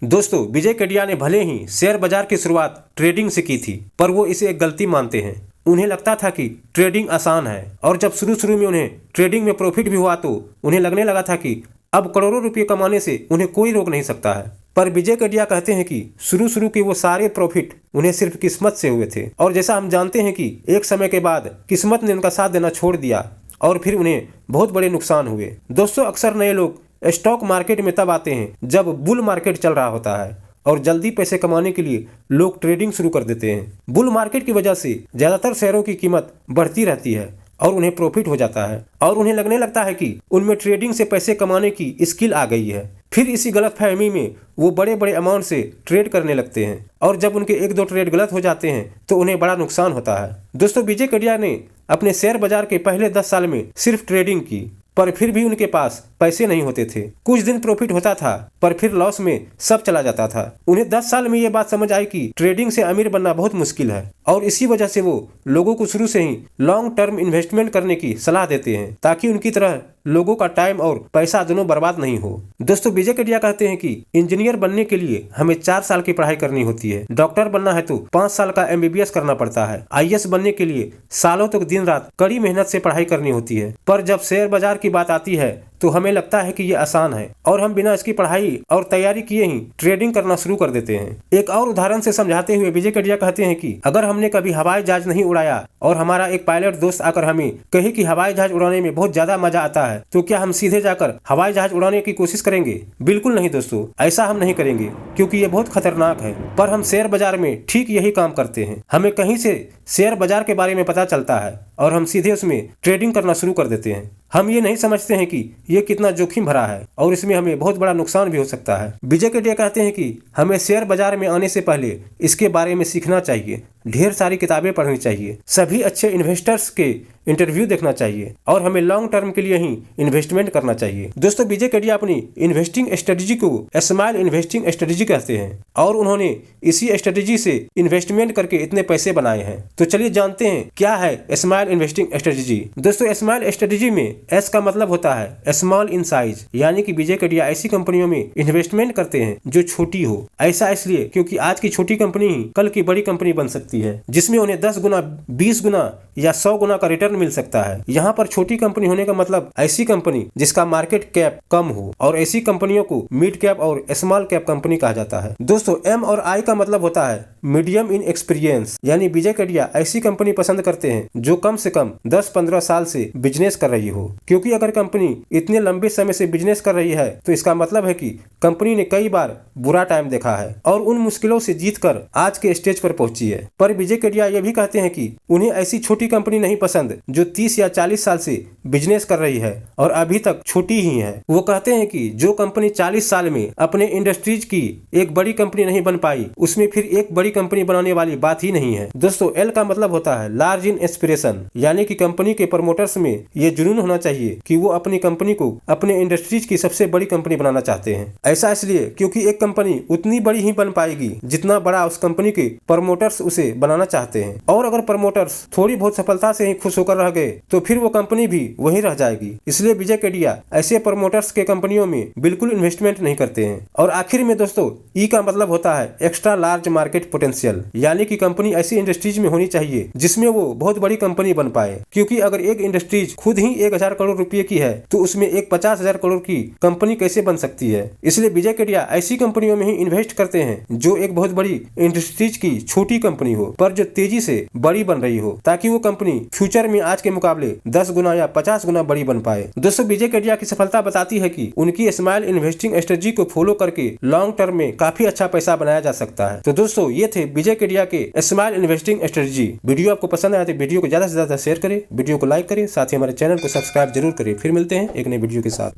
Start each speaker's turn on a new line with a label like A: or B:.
A: दोस्तों, विजय केडिया ने भले ही शेयर बाजार की शुरुआत ट्रेडिंग से की थी, पर वो इसे एक गलती मानते हैं। उन्हें लगता था कि ट्रेडिंग आसान है और जब शुरू में उन्हें ट्रेडिंग में प्रॉफिट भी हुआ तो उन्हें लगने लगा था कि अब करोड़ों रुपये कमाने से उन्हें कोई रोक नहीं सकता है। पर विजय केडिया कहते हैं कि शुरू के वो सारे प्रॉफिट उन्हें सिर्फ किस्मत से हुए थे, और जैसा हम जानते हैं कि एक समय के बाद किस्मत ने उनका साथ देना छोड़ दिया और फिर उन्हें बहुत बड़े नुकसान हुए। दोस्तों, अक्सर नए लोग स्टॉक मार्केट में तब आते हैं जब बुल मार्केट चल रहा होता है और जल्दी पैसे कमाने के लिए लोग ट्रेडिंग शुरू कर देते हैं। बुल मार्केट की वजह से ज्यादातर शेयरों की कीमत बढ़ती रहती है और उन्हें प्रॉफिट हो जाता है और उन्हें लगने लगता है कि उनमें ट्रेडिंग से पैसे कमाने की स्किल आ गई है। फिर इसी गलतफहमी में वो बड़े बड़े अमाउंट से ट्रेड करने लगते हैं और जब उनके एक दो ट्रेड गलत हो जाते हैं तो उन्हें बड़ा नुकसान होता है। दोस्तों, विजय केडिया ने अपने शेयर बाजार के पहले 10 साल में सिर्फ ट्रेडिंग की, पर फिर भी उनके पास पैसे नहीं होते थे। कुछ दिन प्रॉफिट होता था पर फिर लॉस में सब चला जाता था। उन्हें 10 साल में ये बात समझ आई कि ट्रेडिंग से अमीर बनना बहुत मुश्किल है और इसी वजह से वो लोगों को शुरू से ही लॉन्ग टर्म इन्वेस्टमेंट करने की सलाह देते हैं ताकि उनकी तरह लोगों का टाइम और पैसा दोनों बर्बाद नहीं हो। दोस्तों, विजय केडिया कहते हैं कि इंजीनियर बनने के लिए हमें 4 साल की पढ़ाई करनी होती है, डॉक्टर बनना है तो 5 साल का MBBS करना पड़ता है, IAS बनने के लिए सालों तक दिन रात कड़ी मेहनत से पढ़ाई करनी होती है। पर जब शेयर बाजार की बात आती है तो हमें लगता है कि ये आसान है और हम बिना इसकी पढ़ाई और तैयारी किए ही ट्रेडिंग करना शुरू कर देते हैं। एक और उदाहरण से समझाते हुए विजय केडिया कहते हैं कि अगर हमने कभी हवाई जहाज नहीं उड़ाया और हमारा एक पायलट दोस्त आकर हमें कहे कि हवाई जहाज उड़ाने में बहुत ज्यादा मजा आता है, तो क्या हम सीधे जाकर हवाई जहाज उड़ाने की कोशिश करेंगे? बिल्कुल नहीं दोस्तों, ऐसा हम नहीं करेंगे क्योंकि ये बहुत खतरनाक है। पर हम शेयर बाजार में ठीक यही काम करते हैं। हमें कहीं से शेयर बाजार के बारे में पता चलता है और हम सीधे उसमें ट्रेडिंग करना शुरू कर देते हैं। हम ये नहीं समझते हैं कि ये कितना जोखिम भरा है और इसमें हमें बहुत बड़ा नुकसान भी हो सकता है। विजय केडिया कहते हैं कि हमें शेयर बाजार में आने से पहले इसके बारे में सीखना चाहिए, ढेर सारी किताबें पढ़नी चाहिए, सभी अच्छे इन्वेस्टर्स के इंटरव्यू देखना चाहिए और हमें लॉन्ग टर्म के लिए ही इन्वेस्टमेंट करना चाहिए। दोस्तों, विजय केडिया अपनी इन्वेस्टिंग स्ट्रेटजी को स्माइल इन्वेस्टिंग स्ट्रेटजी कहते हैं और उन्होंने इसी स्ट्रेटजी से इन्वेस्टमेंट करके इतने पैसे बनाए हैं। तो चलिए जानते हैं क्या है स्माइल इन्वेस्टिंग स्ट्रेटजी। दोस्तों, स्माइल स्ट्रेटजी में S का मतलब होता है स्मॉल इन साइज, यानी कि विजय केडिया ऐसी कंपनियों में इन्वेस्टमेंट करते हैं जो छोटी हो। ऐसा इसलिए क्योंकि आज की छोटी कंपनी ही कल की बड़ी कंपनी बन सकती है, जिसमें उन्हें 10 गुना, 20 गुना या 100 गुना का रिटर्न मिल सकता है। यहाँ पर छोटी कंपनी होने का मतलब ऐसी कंपनी जिसका मार्केट कैप कम हो, और ऐसी कंपनियों को मिड कैप और स्मॉल कैप कंपनी कहा जाता है। दोस्तों, M और I का मतलब होता है मीडियम इन एक्सपीरियंस, यानी विजय केडिया ऐसी कंपनी पसंद करते हैं जो कम से कम 10-15 साल से बिजनेस कर रही हो, क्योंकि अगर कंपनी इतने लंबे समय से बिजनेस कर रही है तो इसका मतलब है कि कंपनी ने कई बार बुरा टाइम देखा है और उन मुश्किलों से जीतकर आज के स्टेज पर पहुंची है। पर विजय केडिया ये भी कहते हैं कि उन्हें ऐसी छोटी कंपनी नहीं पसंद जो 30 या 40 साल से बिजनेस कर रही है और अभी तक छोटी ही है। वो कहते हैं कि जो कंपनी 40 साल में अपने इंडस्ट्रीज की एक बड़ी कंपनी नहीं बन पाई, उसमें फिर एक बड़ी कंपनी बनाने वाली बात ही नहीं है। दोस्तों, L का मतलब होता है लार्ज इन एस्पिरेशन, यानी कि कंपनी के प्रमोटर्स में ये जुनून होना चाहिए कि वो अपनी कंपनी को अपने इंडस्ट्रीज की सबसे बड़ी कंपनी बनाना चाहते हैं। ऐसा इसलिए क्योंकि एक कंपनी उतनी बड़ी ही बन पाएगी जितना बड़ा उस कंपनी के प्रमोटर्स उसे बनाना चाहते हैं, और अगर प्रमोटर्स थोड़ी बहुत सफलता से ही खुश होकर रह गए तो फिर वो कंपनी भी वहीं रह जाएगी। इसलिए विजय केडिया ऐसे प्रमोटर्स के कंपनियों में बिल्कुल इन्वेस्टमेंट नहीं करते हैं। और आखिर में दोस्तों, E का मतलब होता है एक्स्ट्रा लार्ज मार्केट पोटेंशियल, यानी कि कंपनी ऐसी इंडस्ट्रीज में होनी चाहिए जिसमें वो बहुत बड़ी कंपनी बन पाए, क्योंकि अगर एक इंडस्ट्रीज खुद ही 1000 करोड़ रुपए की है तो उसमें एक 50,000 करोड़ की कंपनी कैसे बन सकती है। इसलिए विजय केडिया ऐसी कंपनियों में ही इन्वेस्ट करते हैं जो एक बहुत बड़ी इंडस्ट्रीज की छोटी कंपनी हो पर जो तेजी से बड़ी बन रही हो, ताकि वो कंपनी फ्यूचर में आज के मुकाबले 10 गुना या 50 गुना बड़ी बन पाए। दोस्तों, विजय केडिया की सफलता बताती है कि उनकी स्माइल इन्वेस्टिंग स्ट्रेटजी को फॉलो करके लॉन्ग टर्म में काफी अच्छा पैसा बनाया जा सकता है। तो दोस्तों, ये थे विजय केडिया के स्माइल इन्वेस्टिंग स्ट्रेटजी। वीडियो आपको पसंद आया तो वीडियो को ज्यादा से ज्यादा शेयर करें, वीडियो को लाइक करें, साथ ही हमारे चैनल को सब्सक्राइब जरूर करें। फिर मिलते हैं एक नए वीडियो के साथ।